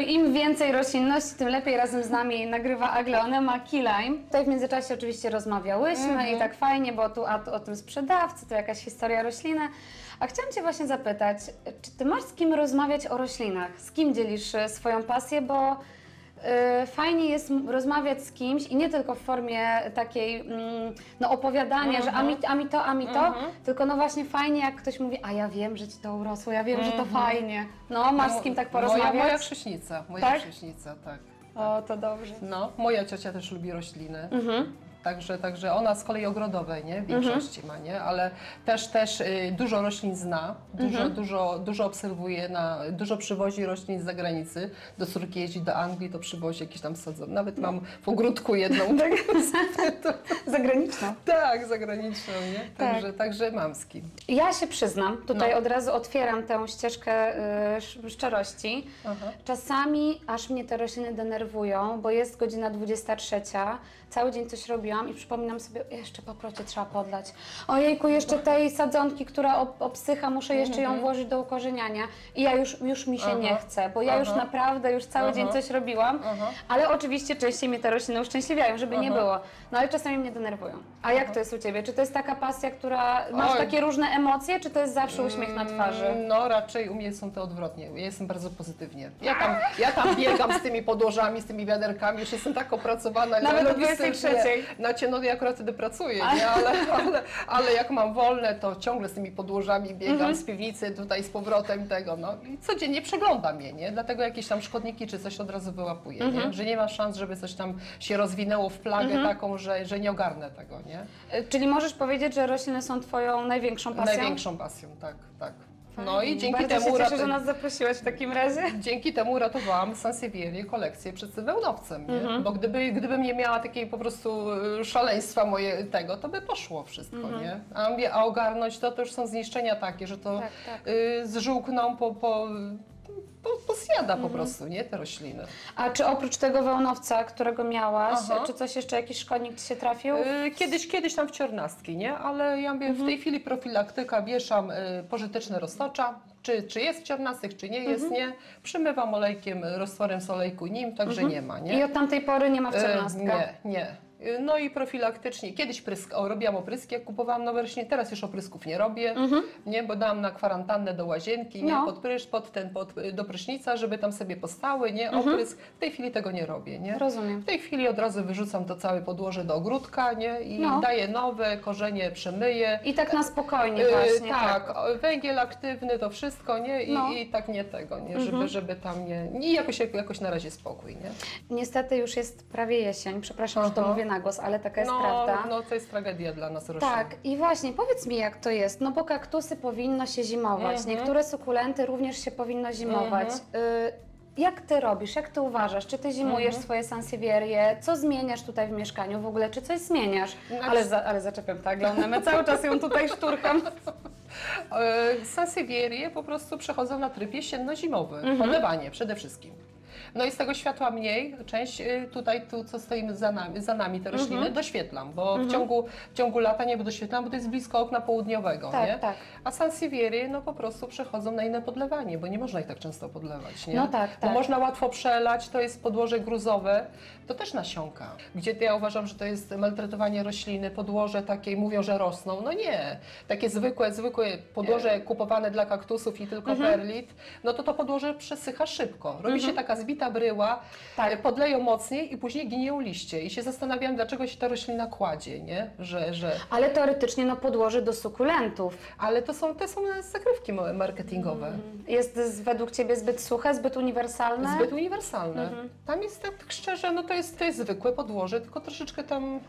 im więcej roślinności, tym lepiej razem z nami nagrywa Aglaonema Key Lime. Tutaj w międzyczasie oczywiście rozmawiałyśmy i tak fajnie, bo tu o tym sprzedawcy, to jakaś historia rośliny. A chciałam Cię właśnie zapytać, czy Ty masz z kim rozmawiać o roślinach? Z kim dzielisz swoją pasję, bo fajnie jest rozmawiać z kimś i nie tylko w formie takiej no opowiadania, że a mi to, tylko no właśnie fajnie jak ktoś mówi, a ja wiem, że Ci to urosło, ja wiem, że to fajnie. No, masz z kim tak porozmawiać? Moja chrześnica, tak. O, to dobrze. No, moja ciocia też lubi rośliny. Także ona z kolei ogrodowej, nie? W większości ma, nie? Ale też dużo roślin zna, dużo obserwuje, dużo przywozi roślin z zagranicy. Do córki jeździ do Anglii, to przywozi jakieś tam sadzony. Nawet mam w ogródku jedną. Zagraniczną? Tak, zagraniczną, nie? Także mam z kim. Ja się przyznam, tutaj od razu otwieram tę ścieżkę szczerości. Czasami aż mnie te rośliny denerwują, bo jest godzina 23, cały dzień coś robiłam i przypominam sobie, jeszcze paprocie trzeba podlać. Ojejku, jeszcze tej sadzonki, która obsycha, muszę jeszcze ją włożyć do ukorzeniania. I ja już mi się nie chce, bo ja już naprawdę cały dzień coś robiłam, ale oczywiście częściej mnie te rośliny uszczęśliwiają, żeby nie było. No ale czasami mnie denerwują. A jak to jest u Ciebie? Czy to jest taka pasja, która... Masz takie różne emocje, czy to jest zawsze uśmiech na twarzy? No raczej u mnie są to odwrotnie. Ja jestem bardzo pozytywnie. Ja tam biegam z tymi podłożami, z tymi wiaderkami, już jestem tak opracowana. Nawet o 23. No ja akurat wtedy pracuję, nie? Ale jak mam wolne, to ciągle z tymi podłożami biegam z piwnicy tutaj z powrotem tego, no i codziennie przeglądam je, nie? Dlatego jakieś tam szkodniki czy coś od razu wyłapuję, nie? Że nie ma szans, żeby coś tam się rozwinęło w plagę taką, że nie ogarnę tego, nie? Czyli możesz powiedzieć, że rośliny są Twoją największą pasją? Największą pasją, tak. No i dzięki Bardzo temu... się cieszę, że nas zaprosiłaś w takim razie. Dzięki temu uratowałam Sansevierię kolekcję przed wełnowcem, nie? Bo gdybym nie miała takiej po prostu szaleństwa to by poszło wszystko, nie? A ogarnąć to już są zniszczenia takie, że to zżółkną posjada po prostu, nie? Te rośliny. A czy oprócz tego wełnowca, którego miałaś, czy coś jeszcze, jakiś szkodnik Ci się trafił? Kiedyś tam wciornastki, nie? Ale ja mówię, w tej chwili profilaktyka, wieszam pożyteczne roztocza, czy jest wciornastych, czy nie jest, nie? Przymywam olejkiem, roztworem z olejku nim, także nie ma, nie? I od tamtej pory nie ma wciornastka? Nie. No i profilaktycznie, kiedyś robiłam opryski, jak kupowałam nowe rośliny, teraz już oprysków nie robię, nie, bo dałam na kwarantannę do łazienki, nie, do prysznica, żeby tam sobie postały, nie, oprysk. W tej chwili tego nie robię, nie. Rozumiem. W tej chwili od razu wyrzucam to całe podłoże do ogródka, nie, i daję nowe, korzenie przemyję. I tak na spokojnie właśnie. Tak, węgiel aktywny, to wszystko, nie, i tak nie tego, nie, żeby tam nie, i jakoś na razie spokój, nie. Niestety już jest prawie jesień, przepraszam, że to mówię na głos, ale taka jest prawda. No to jest tragedia dla nas roślin. Tak, i właśnie powiedz mi, jak to jest, no bo kaktusy powinno się zimować, niektóre sukulenty również się powinno zimować. Jak Ty robisz, jak Ty uważasz? Czy Ty zimujesz swoje sansevierie? Co zmieniasz tutaj w mieszkaniu w ogóle? Czy coś zmieniasz? Ale zaczepiam tak, Aglaonemę, cały czas ją tutaj szturcham. Sansevierie po prostu przechodzą na tryb jesienno-zimowy, polewanie przede wszystkim. No i z tego światła mniej, część tu co stoimy za nami te rośliny, doświetlam, bo w ciągu lata nie doświetlam, bo to jest blisko okna południowego, nie? Tak. A sansevierie no po prostu przechodzą na inne podlewanie, bo nie można ich tak często podlewać, nie? No tak. Bo można łatwo przelać, to jest podłoże gruzowe, to też nasionka, gdzie ja uważam, że to jest maltretowanie rośliny, podłoże takie, mówią, że rosną, no nie. Takie zwykłe podłoże kupowane dla kaktusów i tylko perlit, no to podłoże przesycha szybko, robi się taka zbita bryła, podleją mocniej i później ginieją liście. I się zastanawiam, dlaczego się ta roślina kładzie, nie? Ale teoretycznie podłoże do sukulentów. Ale te są zagrywki marketingowe. Jest według Ciebie zbyt suche, zbyt uniwersalne? Zbyt uniwersalne. Tam jest tak szczerze, no to jest zwykłe podłoże, tylko troszeczkę tam...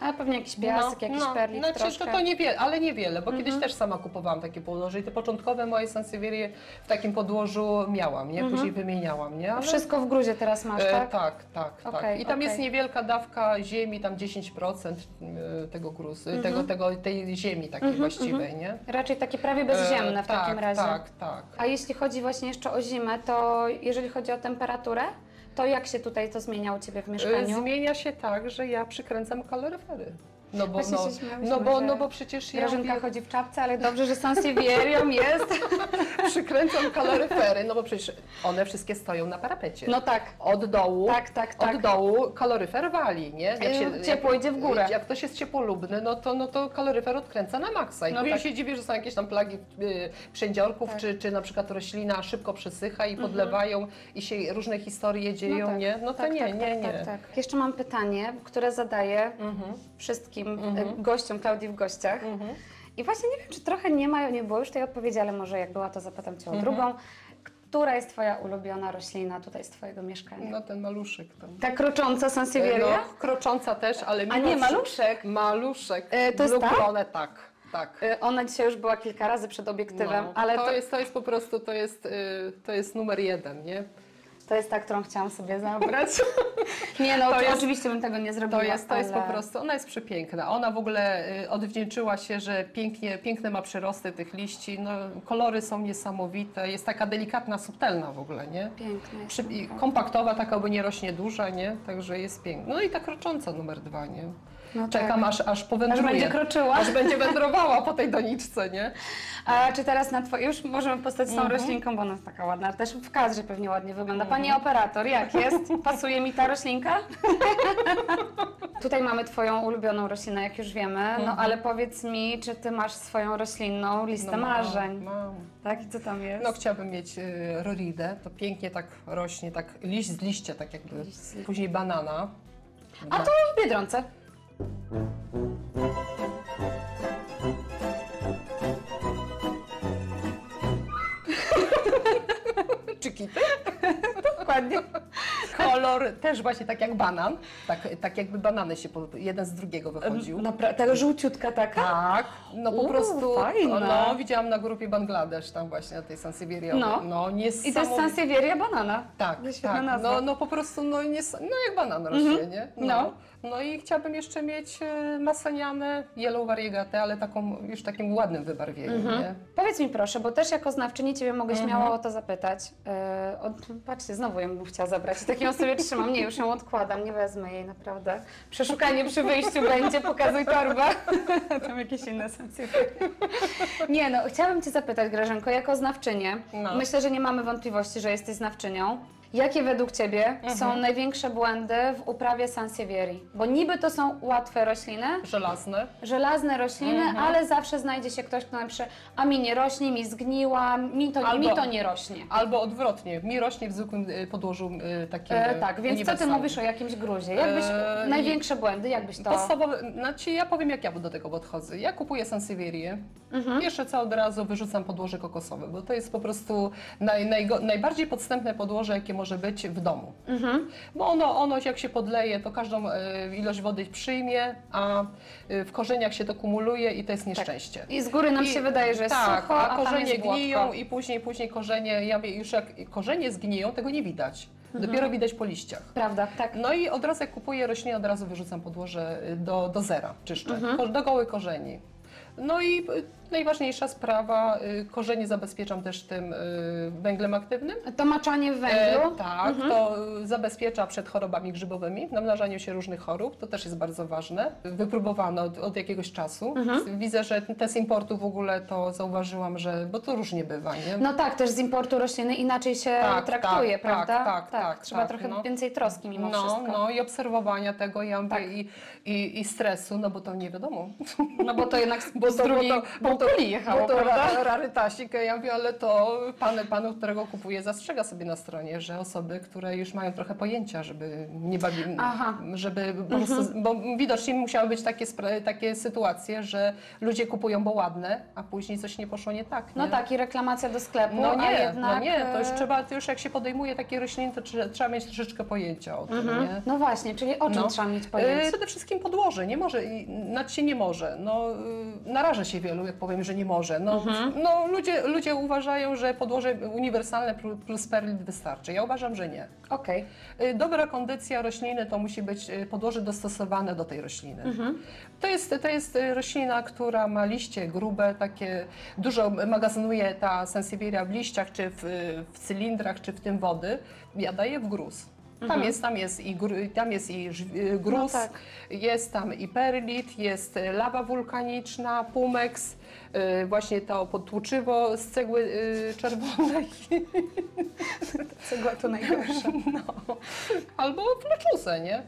A pewnie jakiś piasek, jakiś perlit troszkę. To niewiele, ale niewiele, bo kiedyś też sama kupowałam takie podłoże i te początkowe moje sansevierie w takim podłożu miałam, nie? Później wymieniałam, nie? Ale... Wszystko w gruzie teraz masz, tak? Tak. I tam jest niewielka dawka ziemi, tam 10% tego gruzu, tej ziemi takiej właściwej, nie? Raczej takie prawie bezziemne w takim razie. Tak. A jeśli chodzi właśnie jeszcze o zimę, to jeżeli chodzi o temperaturę, to jak się tutaj to zmienia u Ciebie w mieszkaniu? Zmienia się tak, że ja przykręcam kaloryfery. No bo przecież Grażynka chodzi w czapce, ale dobrze, że Sansevierią jest. Przykręcam kaloryfery, no bo przecież one wszystkie stoją na parapecie. No tak. Od dołu, tak. Od dołu kaloryfer wali, nie? Ciepło idzie w górę. Jak ktoś jest ciepłolubny, no to kaloryfer odkręca na maksa. I później się dziwię, że są jakieś tam plagi przędziorków, czy na przykład roślina szybko przesycha i podlewają i się różne historie dzieją, nie? No to nie. Jeszcze mam pytanie, które zadaję wszystkim gościom Klaudii w gościach. I właśnie nie wiem, czy trochę nie było już tej odpowiedzi, ale może jak była, to zapytam Cię o drugą. Która jest Twoja ulubiona roślina tutaj z Twojego mieszkania? No ten maluszek tam. Ta krocząca Sansevieria? No, krocząca też, ale A nie, maluszek? Maluszek. To jest tak. Ona dzisiaj już była kilka razy przed obiektywem, ale to jest po prostu, to jest numer 1, nie? To jest ta, którą chciałam sobie zabrać. Nie no, oczywiście bym tego nie zrobiła. To jest po prostu, ona jest przepiękna. Ona w ogóle odwdzięczyła się, że piękne ma przyrosty tych liści. No, kolory są niesamowite. Jest taka delikatna, subtelna w ogóle, nie? Piękna jest. Kompaktowa, taka, by nie rośnie duża, nie? Także jest piękna. No i ta krocząca numer 2, nie? No czekam aż powędruje. Aż będzie kroczyła. Aż będzie wędrowała po tej doniczce, nie? A czy teraz już możemy postać z tą roślinką, bo ona jest taka ładna, też w kadrze pewnie ładnie wygląda. Pani operator, jak jest? Pasuje mi ta roślinka? Tutaj mamy Twoją ulubioną roślinę, jak już wiemy, no ale powiedz mi, czy Ty masz swoją roślinną listę marzeń? Mam. Tak, i co tam jest? No chciałabym mieć roridę, to pięknie tak rośnie, tak liść z liścia, tak jakby, później banana. A to w Biedronce. Chiquity? Dokładnie. Kolor też właśnie tak jak banan, tak jakby banany się jeden z drugiego wychodził. Taka żółciutka taka? Tak, no po prostu, fajna. no widziałam na grupie Bangladesz, tam właśnie na tej Sansevierii. No i to jest Sansevieria banana. Tak, nazwa. no po prostu, no jak banan rośnie, nie? No i chciałabym jeszcze mieć masaniane, yellow variegate, ale takim ładnym wybarwieniem, nie? Powiedz mi proszę, bo też jako znawczyni Ciebie mogę śmiało o to zapytać. Patrzcie, znowu ją bym chciała zabrać. Tak ją sobie trzymam. Nie, już ją odkładam, nie wezmę jej naprawdę. Przeszukanie przy wyjściu będzie, pokazuj torbę. Tam jakieś inne sensy. Nie no, chciałabym Cię zapytać, Grażynko, jako znawczynię. Myślę, że nie mamy wątpliwości, że jesteś znawczynią. Jakie według Ciebie są największe błędy w uprawie Sansevierii? Bo niby to są łatwe rośliny. Żelazne rośliny, ale zawsze znajdzie się ktoś, kto napisze, a mi nie rośnie, mi zgniła, mi to nie rośnie. Albo odwrotnie, mi rośnie w zwykłym podłożu takim tak, więc co Ty mówisz o jakimś gruzie? Największe błędy, jakbyś to... Podstawowe, znaczy ja powiem, jak ja do tego podchodzę. Ja kupuję Sansevierię, jeszcze co od razu wyrzucam podłoże kokosowe, bo to jest po prostu najbardziej podstępne podłoże, jakie może być w domu. Bo ono jak się podleje, to każdą ilość wody przyjmie, a w korzeniach się to kumuluje i to jest nieszczęście. I z góry nam się wydaje, że jest sucho, a korzenie gniją i później korzenie, już jak korzenie zgniją, tego nie widać. Dopiero widać po liściach. Prawda, tak. No i od razu jak kupuję roślinę, od razu wyrzucam podłoże do zera, czyszczę, do gołych korzeni. No i najważniejsza sprawa, korzenie zabezpieczam też tym węglem aktywnym. To maczanie w węglu? Tak, to zabezpiecza przed chorobami grzybowymi, namnażaniu się różnych chorób, to też jest bardzo ważne. Wypróbowane od jakiegoś czasu. Widzę, że te z importu w ogóle to zauważyłam, bo to różnie bywa, nie? No tak, też z importu rośliny inaczej się traktuje, prawda? Tak. Trzeba trochę więcej troski mimo wszystko. No i obserwowania tego, i stresu, no bo to nie wiadomo. No bo to jednak z drugiej półkuli jechało, prawda? Rarytasik, ja mówię, ale to panu, którego kupuję, zastrzega sobie na stronie, że osoby, które już mają trochę pojęcia, żeby nie bawili, żeby po prostu, bo widocznie musiały być takie sytuacje, że ludzie kupują, bo ładne, a później coś nie poszło nie tak. Nie? No tak, i reklamacja do sklepu, to już jak się podejmuje takie rośliny, to trzeba mieć troszeczkę pojęcia o tym, nie? No właśnie, czyli o czym trzeba mieć pojęcie? Przede wszystkim podłoże, nie może, nie może, naraża się wielu, jak powiem, że nie może. Ludzie uważają, że podłoże uniwersalne plus perlit wystarczy. Ja uważam, że nie. Okej. Dobra kondycja rośliny to musi być podłoże dostosowane do tej rośliny. To jest roślina, która ma liście grube, takie dużo magazynuje ta Sansevieria w liściach, czy w cylindrach, czy w tym wody. Ja daję w gruz. Tam jest i gruz, jest tam i perlit, jest lawa wulkaniczna, pumex, właśnie to podtłuczywo z cegły czerwonej. Cegła to najgorsza. No. Albo fleczuzę, nie?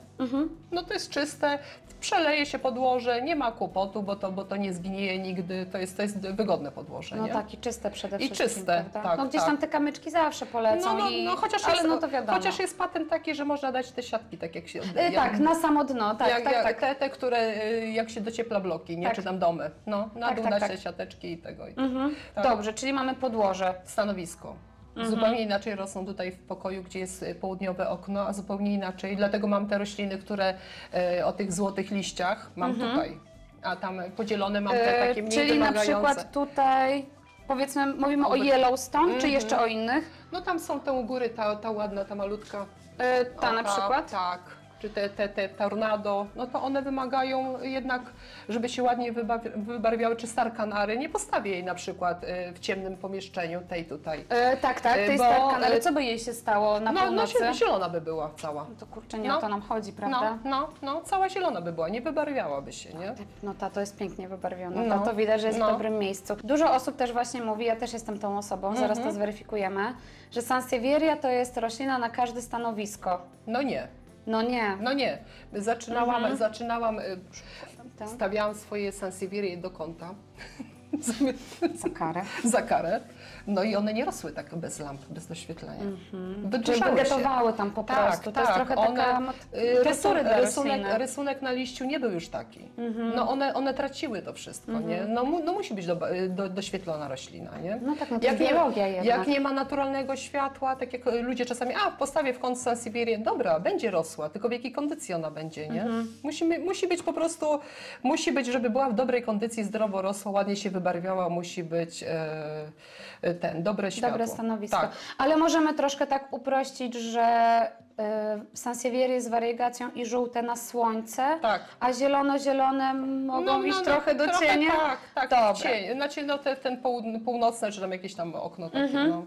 No to jest czyste, przeleje się podłoże, nie ma kłopotu, bo to nie zgnije nigdy, to jest wygodne podłoże, No nie? tak, i czyste przede wszystkim. I czyste, tak. No gdzieś tam te kamyczki zawsze polecą, no to wiadomo. Chociaż jest patent taki, że można dać te siatki, tak jak się... tak, na samo dno, tak. Te, które jak się dociepla bloki, nie? Czy tam domy, no, na dół dać te siateczki i tego. Tak. Dobrze, czyli mamy podłoże. Stanowisko. Zupełnie inaczej rosną tutaj w pokoju, gdzie jest południowe okno, a zupełnie inaczej. Dlatego mam te rośliny, które o tych złotych liściach mam tutaj. A tam podzielone mam te takie mniej czyli wymagające. na przykład tutaj, powiedzmy, mówimy o Yellowstone, czy jeszcze o innych? No tam są te u góry, ta ładna, ta malutka. Ta na przykład? Tak. Czy te tornado, no to one wymagają jednak, żeby się ładnie wybarwiały, czy Star Canary. Nie postawię jej na przykład w ciemnym pomieszczeniu, tej tutaj. Tak, tej Star Canary. Co by jej się stało na północy? No zielona by była cała. No to kurczę, nie o to nam chodzi, prawda? No, cała zielona by była, nie wybarwiałaby się, nie? No to jest pięknie wybarwiona, to widać, że jest w dobrym miejscu. Dużo osób też właśnie mówi, ja też jestem tą osobą, zaraz to zweryfikujemy, że Sansevieria to jest roślina na każde stanowisko. No nie. No nie. No nie. Zaczynałam, stawiałam swoje Sansevierie do kąta. Za karę. Za karę. No i one nie rosły tak bez lamp, bez doświetlenia. Czyli wegetowały tam po prostu. To jest trochę taka tekstury dla rośliny. Rysunek na liściu nie był już taki. No one traciły to wszystko, nie? No musi być doświetlona roślina, nie? No tak, no to jest biologia jednak. Jak nie ma naturalnego światła, tak jak ludzie czasami, postawię w kąt Sansevierię, dobra, będzie rosła, tylko w jakiej kondycji ona będzie, nie? Musi być po prostu, żeby była w dobrej kondycji, zdrowo rosła, ładnie się wybarwiała, musi być dobre światło. Dobre stanowisko. Tak. Ale możemy troszkę tak uprościć, że Sansevierie jest wariegacją i żółte na słońce, a zielono-zielone mogą iść trochę do cienia? Tak, dobra. Cień. Znaczy ten północny, czy tam jakieś tam okno takie,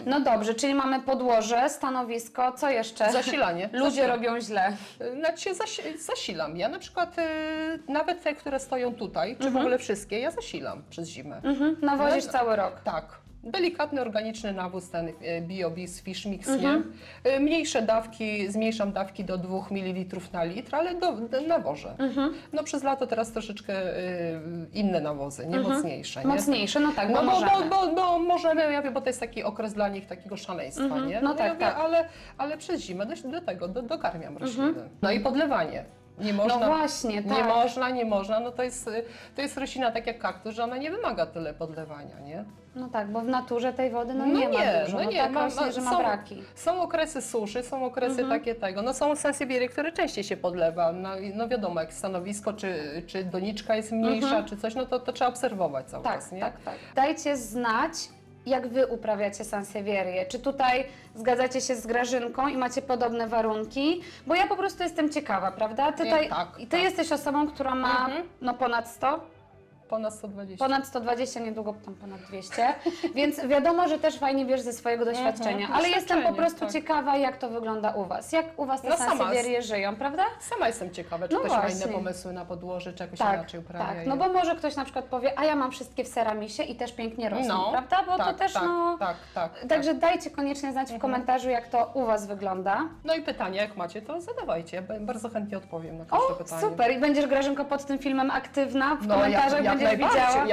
No dobrze, czyli mamy podłoże, stanowisko, co jeszcze? Zasilanie. Ludzie robią źle. Znaczy zasilam. Ja na przykład nawet te, które stoją tutaj, czy w ogóle wszystkie, ja zasilam przez zimę. Nawozisz cały rok. Tak. Delikatny, organiczny nawóz, ten BioBiz Fish Mix, nie? Mniejsze dawki, zmniejszam dawki do 2 ml na litr, ale nawożę. No przez lato teraz troszeczkę inne nawozy, nie mocniejsze. Nie? Mocniejsze, no tak, bo możemy. Bo możemy, ja wiem, bo to jest taki okres dla nich takiego szaleństwa, nie? No tak, ja wiem, ale przez zimę dokarmiam rośliny. No i podlewanie. Nie można, no właśnie, tak. Nie można, no to jest roślina tak jak kaktus, że ona nie wymaga tyle podlewania, nie? No tak, bo w naturze tej wody nie ma dużo, tak rośnie, że ma braki. Są okresy suszy, są okresy takie tego, no są Sansevierie, które częściej się podlewa, no wiadomo, jak stanowisko, czy doniczka jest mniejsza, czy coś, no to trzeba obserwować cały czas, nie? Tak. Dajcie znać, jak Wy uprawiacie Sansevierię. Czy tutaj zgadzacie się z Grażynką i macie podobne warunki? Bo ja po prostu jestem ciekawa, prawda? Ty jesteś osobą, która ma ponad 100? Ponad 120. Ponad 120, niedługo tam ponad 200, więc wiadomo, że też fajnie wiesz ze swojego doświadczenia, ale jestem po prostu ciekawa, jak to wygląda u Was. Jak u Was te Sansevierie żyją, prawda? Sama jestem ciekawa, czy ktoś ma inne pomysły na podłoże, czy jakoś inaczej uprawia. Tak, no bo może ktoś na przykład powie, a ja mam wszystkie w ceramisie i też pięknie rosną, prawda? Bo to też Także dajcie koniecznie znać w komentarzu, jak to u Was wygląda. No i pytania, jak macie, to zadawajcie. Ja bardzo chętnie odpowiem na każde pytanie. Super! I będziesz, Grażynko, pod tym filmem aktywna w komentarzach, będziesz widziała.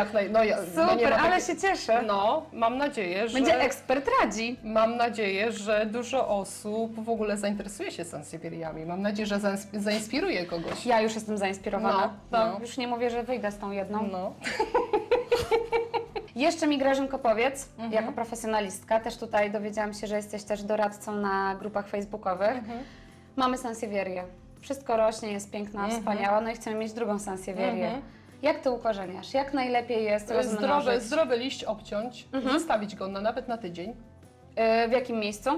Super, ale się cieszę. No, mam nadzieję, że... Będzie ekspert radzi. Mam nadzieję, że dużo osób w ogóle zainteresuje się Sansevieriami. Mam nadzieję, że zainspiruje kogoś. Ja już jestem zainspirowana. Już nie mówię, że wyjdę z tą jedną. Jeszcze mi, Grażynko, powiedz, jako profesjonalistka, też tutaj dowiedziałam się, że jesteś też doradcą na grupach facebookowych. Mamy Sansevierię. Wszystko rośnie, jest piękna, wspaniała, no i chcemy mieć drugą Sansevierię. Jak Ty ukorzeniasz? Jak najlepiej jest rozmnożyć? Zdrowy liść obciąć, zostawić go nawet na tydzień. W jakim miejscu?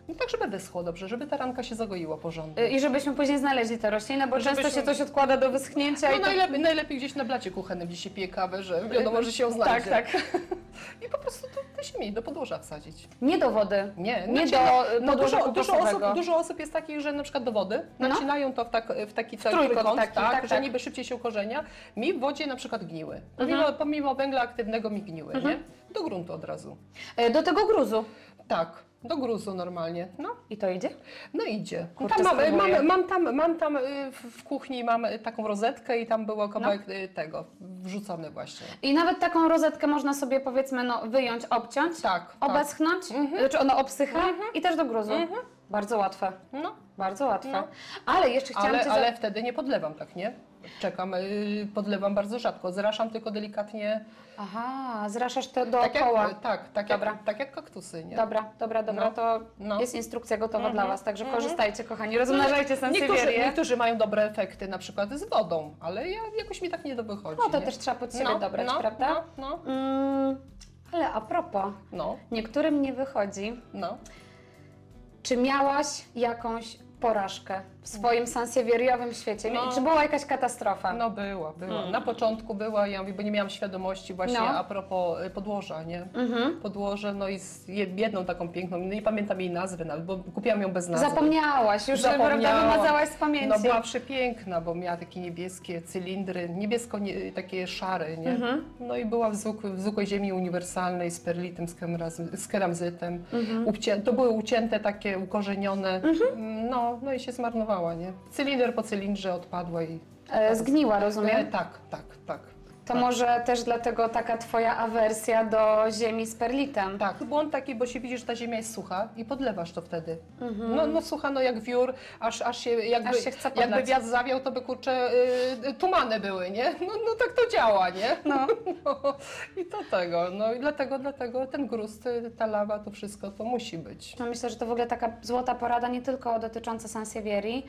No tak, żeby wyschło dobrze, żeby ta ranka się zagoiła porządnie. I żebyśmy później znaleźli tę roślinę, bo często się coś odkłada do wyschnięcia. No najlepiej gdzieś na blacie kuchennym, gdzie się pije kawę, że wiadomo, że się znajdzie. Tak. I po prostu do ziemi, do podłoża wsadzić. Nie do wody. Nie, nie znaczy, do podłoża dużo osób jest takich, że na przykład do wody nacinają to w taki cały trójkąt, że niby szybciej się ukorzenia. Mi w wodzie na przykład gniły. Pomimo węgla aktywnego mi gniły, nie? Do gruntu od razu. Do tego gruzu? Tak. Do gruzu normalnie. No. I to idzie? No idzie. Kurczę, mam tam w kuchni mam taką rozetkę i tam było kawałek tego wrzucony właśnie. I nawet taką rozetkę można sobie powiedzmy wyjąć, obciąć, obeschnąć, czy ono obsycha i też do gruzu. Bardzo łatwe. No. Bardzo łatwe. No. Ale jeszcze chciałam Ale wtedy nie podlewam, tak nie? Czekam, podlewam bardzo rzadko. Zraszam tylko delikatnie. Aha, zraszasz to dookoła. Tak jak kaktusy, nie? Dobra, to jest instrukcja gotowa dla Was, także korzystajcie, kochani, rozmnażajcie sansevierię. Niektórzy mają dobre efekty, na przykład z wodą, ale jakoś mi tak nie wychodzi. No to też trzeba pod siebie dobrać, prawda? Ale a propos, niektórym nie wychodzi. Czy miałaś jakąś porażkę w swoim sansevieriowym świecie? Czy była jakaś katastrofa? No była. Na początku była, ja mówię, bo nie miałam świadomości właśnie a propos podłoża, nie? Podłoże, no i z jedną taką piękną, nie pamiętam jej nazwy nawet, bo kupiłam ją bez nazwy. Zapomniałaś, już wymazałaś z pamięci. No była przepiękna, bo miała takie niebieskie cylindry, takie szare, nie? No i była w zwykłej ziemi uniwersalnej z perlitem, z keramzytem. To były ucięte, takie ukorzenione, no i się zmarnowała. Nie? Cylinder po cylindrze odpadła i... Zgniła, rozumiem? Tak. To może też dlatego taka Twoja awersja do ziemi z perlitem. Tak, błąd taki, bo się widzi, że ta ziemia jest sucha i podlewasz to wtedy. No sucha, jak wiór, aż się jakby wiatr zawiał, to by kurczę tumany były, nie? No tak to działa, nie? I to tego, i dlatego ten gruz, ta lawa, to wszystko, to musi być. No myślę, że to w ogóle taka złota porada, nie tylko dotycząca sansevierii,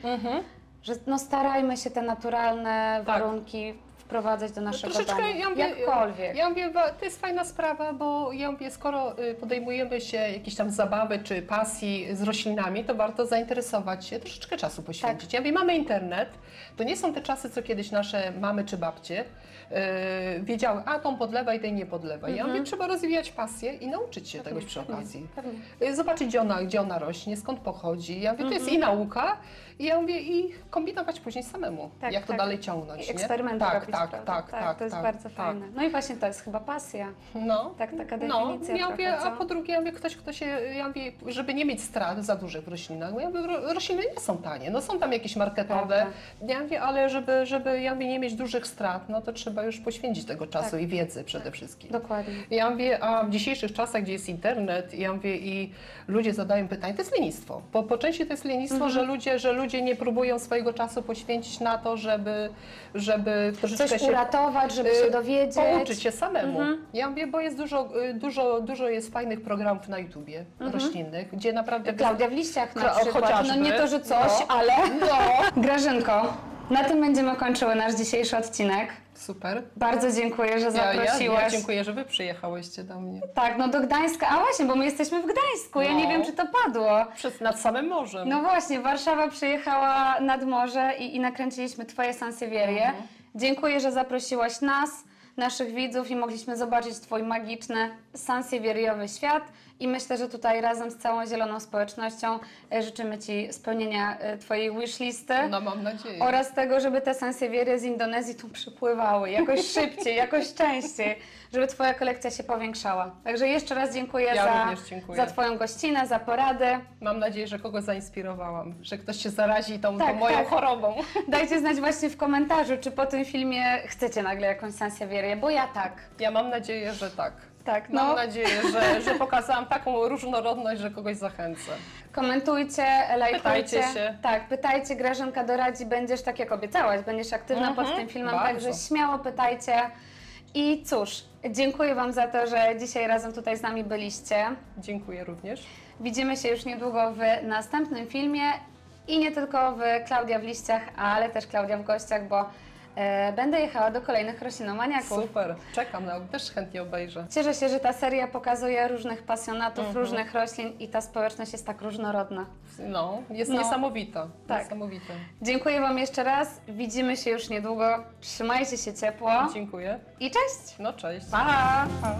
że starajmy się te naturalne warunki wprowadzać do naszego domu. Jakkolwiek. Ja mówię, to jest fajna sprawa, bo ja mówię, skoro podejmujemy się jakiejś tam zabawy czy pasji z roślinami, to warto zainteresować się, troszeczkę czasu poświęcić. Ja mówię, mamy internet, to nie są te czasy, co kiedyś nasze mamy czy babcie wiedziały, tą podlewaj, tej nie podlewaj. Ja mówię, trzeba rozwijać pasję i nauczyć się czegoś przy okazji. Zobaczyć, gdzie ona rośnie, skąd pochodzi. Ja mówię, to jest i nauka, i ja mówię, i kombinować później samemu, jak to dalej ciągnąć. I eksperymenty robić. Tak, to jest bardzo fajne. No i właśnie to jest chyba pasja. Taka definicja. Ja mówię, a po drugie, ja mówię, ktoś, kto się, ja mówię, żeby nie mieć strat za dużych w roślinach, bo ja mówię, rośliny nie są tanie, są tam jakieś marketowe, ja mówię, ale żeby ja mówię, nie mieć dużych strat, to trzeba już poświęcić tego czasu i wiedzy przede wszystkim. Dokładnie. Ja mówię, a w dzisiejszych czasach, gdzie jest internet, ja mówię, i ludzie zadają pytania, to jest lenistwo. Po części to jest lenistwo, że ludzie nie próbują swojego czasu poświęcić na to, żeby coś uratować, żeby się dowiedzieć. Pouczyć się samemu. Ja mówię, bo jest dużo jest fajnych programów na YouTubie roślinnych, gdzie naprawdę... Klaudia w liściach na przykład. Nie to, że coś, ale... Grażynko, na tym będziemy kończyły nasz dzisiejszy odcinek. Super. Bardzo dziękuję, że zaprosiłaś. Ja dziękuję, że Wy przyjechałyście do mnie. Tak, do Gdańska. A właśnie, bo my jesteśmy w Gdańsku. Ja nie wiem, czy to padło. Nad samym morzem. No właśnie, Warszawa przyjechała nad morze i nakręciliśmy Twoje sansevierie. Dziękuję, że zaprosiłaś nas, naszych widzów i mogliśmy zobaczyć Twój magiczny sansevieriowy świat. I myślę, że tutaj razem z całą zieloną społecznością życzymy Ci spełnienia Twojej wishlisty. No mam nadzieję. Oraz tego, żeby te sansevierie z Indonezji tu przypływały jakoś szybciej, jakoś częściej, żeby Twoja kolekcja się powiększała. Także jeszcze raz dziękuję za Twoją gościnę, za porady. Mam nadzieję, że kogoś zainspirowałam, że ktoś się zarazi tą moją chorobą. Dajcie znać właśnie w komentarzu, czy po tym filmie chcecie nagle jakąś sansevierię, bo ja tak. Ja mam nadzieję, że tak. Mam nadzieję, że pokazałam taką różnorodność, że kogoś zachęcę. Komentujcie, lajkujcie. Pytajcie się. Pytajcie, Grażynka doradzi, będziesz, tak jak obiecałaś, będziesz aktywna pod tym filmem, także śmiało pytajcie. I cóż, dziękuję Wam za to, że dzisiaj razem tutaj z nami byliście. Dziękuję również. Widzimy się już niedługo w następnym filmie i nie tylko w Klaudia w liściach, ale też Klaudia w gościach, bo będę jechała do kolejnych roślinomaniaków. Super, czekam, też chętnie obejrzę. Cieszę się, że ta seria pokazuje różnych pasjonatów, różnych roślin i ta społeczność jest tak różnorodna. Jest niesamowita. Tak. Niesamowita. Dziękuję Wam jeszcze raz, widzimy się już niedługo, trzymajcie się ciepło. Dziękuję. I cześć! Cześć. Pa! Pa.